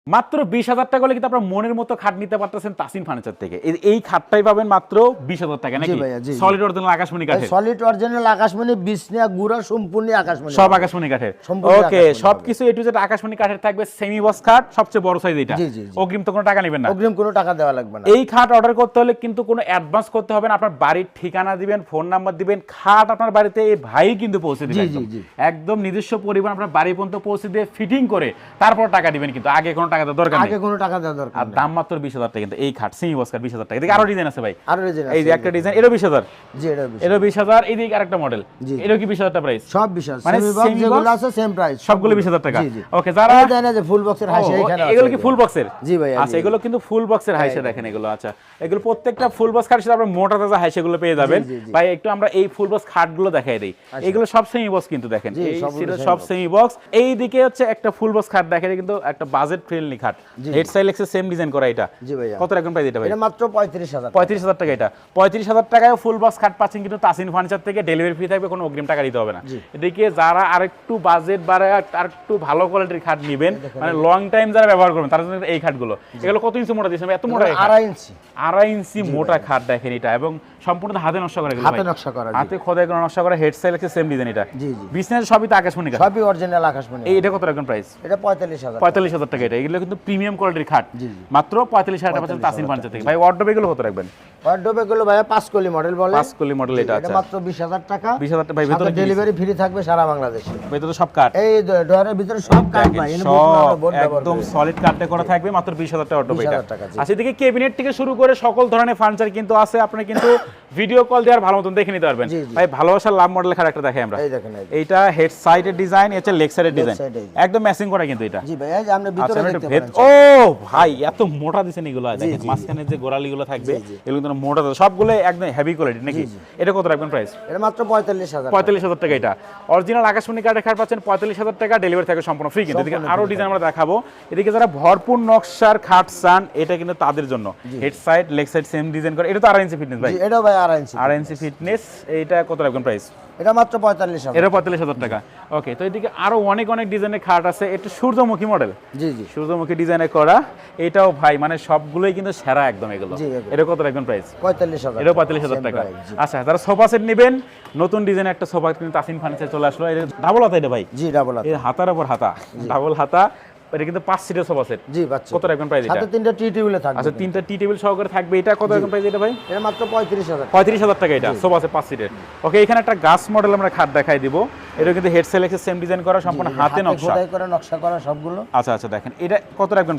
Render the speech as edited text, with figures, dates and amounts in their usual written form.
মাত্র 20,000 টাকা হলে কিন্তু আপনারা মনের মতো খাট নিতে পারতেছেন তাসিন ফার্নিচার থেকে। এই খাটটাই পাবেন মাত্র 20,000 টাকা নাকি? সলিড অরিজিনাল আকাশমণি কাঠের। সলিড অরিজিনাল আকাশমণি, বিছনা গুড়া সম্পূর্ণ আকাশমণি। সব আকাশমণি কাঠের। ওকে, সবকিছু এ টু জেড আকাশমণি কাঠের থাকবে। সেমি বক্স খাট, সবচেয়ে বড় সাইজ এটা। অগ্রিম তো কোনো টাকা নেবেন না? অগ্রিম কোনো টাকা দেওয়া লাগবে না। এই খাট অর্ডার করতে হলে কিন্তু কোনো অ্যাডভান্স করতে হবে না। আপনার বাড়ির ঠিকানা দিবেন, ফোন নাম্বার দিবেন, খাট আপনার বাড়িতে এই ভাই কিন্তু পৌঁছে দিবেন। একদম নিজস্ব পরিমাণ আপনার বাড়ি পর্যন্ত পৌঁছে দিয়ে ফিটিং করে তারপর টাকা দিবেন, কিন্তু আগে কোনো টাকা দেওয়ার দরকার নেই। আগে কোনো টাকা দেওয়ার দরকার নেই। আর দাম মাত্র 20,000 টাকা কিন্তু এই খাট সেমি বক্স খাট 20,000 টাকা। এদিকে আরো ডিজাইন আছে ভাই। আরো ডিজাইন আছে। এই যে একটা ডিজাইন, এরও 20,000। জি, এরও 20,000। এইদিকে আরেকটা মডেল, এরও কি 20,000 টাকা প্রাইস? সব 20,000 মানে সেমি বক্স যেগুলো আছে সেম প্রাইস, সবগুলো 20,000 টাকা। ওকে, যারা জানেন যে ফুল বক্সের হাইসে এখানে আছে, এগুলো কি ফুল বক্সের? জি ভাই। আচ্ছা, এগুলো কিন্তু ফুল বক্সের হাইসে দেখেন এগুলো। আচ্ছা, এগুলো প্রত্যেকটা ফুল বক্স খাটের সাথে আপনারা মোটা তাজা হাইসেগুলো পেয়ে যাবেন। ভাই একটু আমরা এই ফুল বক্স খাটগুলো দেখাই দেই। এগুলো সব সেমি বক্স কিন্তু দেখেন, এই ছিল সব সেমি বক্স। এই দিকে হচ্ছে একটা ফুল বক্স খাট দেখেন, কিন্তু একটা বাজেট ফ্রেন্ডলি খাট। হেড সাইড লেক্সে সেম ডিজাইন করা এটা। জি ভাই। কত রাখবেন প্রাইস এটা ভাই? এটা মাত্র 35,000। 35,000 টাকা এটা। 35,000 টাকায় ফুল বক্স খাট পাচ্ছেন কিন্তু তাসিন ফার্নিচার থেকে। ডেলিভারি ফ্রি থাকবে, কোনো অগ্রিম টাকা দিতে হবে না। এদিকে যারা আরেকটু বাজেট বাড়ায় আরেকটু ভালো কোয়ালিটির খাট নেবেন, মানে লং টাইম যারা ব্যবহার করবেন, তার জন্য এই খাটগুলো। এগুলো কত ইঞ্চি মোটা দিয়েছেন? এত মোটা, 2.5 ইঞ্চি। 2.5 ইঞ্চি মোটা খাট দেখেন এটা, এবং সম্পূর্ণ হাতে নকশা করা। হাতে নকশা করা, হাতে খোদাই করা নকশা করা। হেড সাইড সেম ডিজাইন এটা। জি জি। বিজনেস সবই তো আকাশমণি কাঠ, সবই অরিজিনাল আকাশমণি। এটা কত রাখবেন প্রাইস? এটা 45,000। 45,000 টাকা এটা। এগুলো কিন্তু প্রিমিয়াম কোয়ালিটির খাট। মাত্র 45,000 টাকা পাচ্ছেন তাসিন ফার্নিচার থেকে। ভাই ওয়ার্ডরোব এগুলো কত রাখবেন? ওয়ার্ডরোব এগুলো ভাই 5 কলি মডেল বলে। 5 কলি মডেল এটা। আচ্ছা, এটা মাত্র 20,000 টাকা। 20,000 টাকা ভাই। ভিতরে ডেলিভারি ফ্রি থাকবে সারা বাংলাদেশে। ভিতরে সব কাঠ, এই ডয়ারের ভিতরে সব কাঠ ভাই, সব একদম সলিড কাঠে করা থাকবে। মাত্র 20,000 টাকা ওয়ার্ডরোব এটা। আচ্ছা, এদিকে ক্যাবিনেট থেকে শুরু করে সকল ধরনের ফার্নিচার কিন্তু আছে। আপনি কিন্তু ভিডিও কল দিয়ে আর ভালো মতন দেখে নিতে পারবেন। ভাই ভালোবাসার লাভ মডেল খাট একটা দেখাই আমরা। এই দেখেন, এইটা হেড সাইডের ডিজাইন, এটা লেগ সাইডের ডিজাইন, একদম ম্যাচিং করা কিন্তু এটা। জি ভাই, এই যে আমরা ভিতরে দেখতে পাচ্ছেন। ও ভাই, এত মোটা দিছেন এগুলো। দেখেন মাঝখানে যে গোড়ালিগুলো থাকবে, এগুলো কিন্তু মোটা, সবগুলো একদম হেভি কোয়ালিটি নাকি? এটা কত রাখবেন প্রাইস? এটা মাত্র 45,000। 45,000 টাকা এটা। অরিজিনাল আকাশমণি কাঠের খাট পাচ্ছেন 45,000 টাকা। ডেলিভারি থাকে সম্পূর্ণ ফ্রি কিন্তু। এদিকে আরো ডিজাইন আমরা দেখাবো। এদিকে যারা ভরপুর নকশার খাট চান, এটা কিন্তু তাদের জন্য। Head side leg side same design করে। এটা তো 2.5 ইঞ্চি ফিটনেস ভাই। এটা ভাই 2.5 ইঞ্চি। 2.5 ইঞ্চি ফিটনেস। এইটা কত রাখবেন প্রাইস? এটা মাত্র 45,000। এটা 45,000 টাকা। ওকে, তো এদিকে আরো অনেক ডিজাইনের খাট আছে। এটা সূর্যমুখী মডেল। জি জি। সূর্যমুখী ডিজাইনে করা। এটাও ভাই মানে সবগুলোই কিন্তু সেরা একদম এগুলো। এটা কত রাখবেন প্রাইস? 45,000। এটা 45,000 টাকা। আচ্ছা, যারা সোফা সেট নেবেন, নতুন ডিজাইনের একটা সোফা কিন্তু তাসিন ফার্নিচার চলে আসলো। এটা ডাবল হাতা এটা ভাই। জি, ডাবল হাতা। এর হাতার উপর হাতা, ডাবল হাতা। এটা কিন্তু 5 সিটের সোফা সেট। জি, বাচ্চা। কত রাখবেন প্রাইস এটা? সাথে 3টা টি টেবিলে থাকবে। আচ্ছা, 3টা টি টেবিল সহকারে থাকবে। এটা কত রাখবেন প্রাইস এটা ভাই? এটা মাত্র 35,000। 35,000 টাকা এটা সোফা সেট 5 সিটের। ওকে, এখানে একটা গাছ মডেল আমরা খাট দেখাই দিব। এটা কিন্তু হেড সেলেক্সের সেম ডিজাইন করা, সম্পূর্ণ হাতে নকশা, খোদাই করা, নকশা করা সবগুলো। আচ্ছা আচ্ছা, দেখেন এটা কত রাখবেন?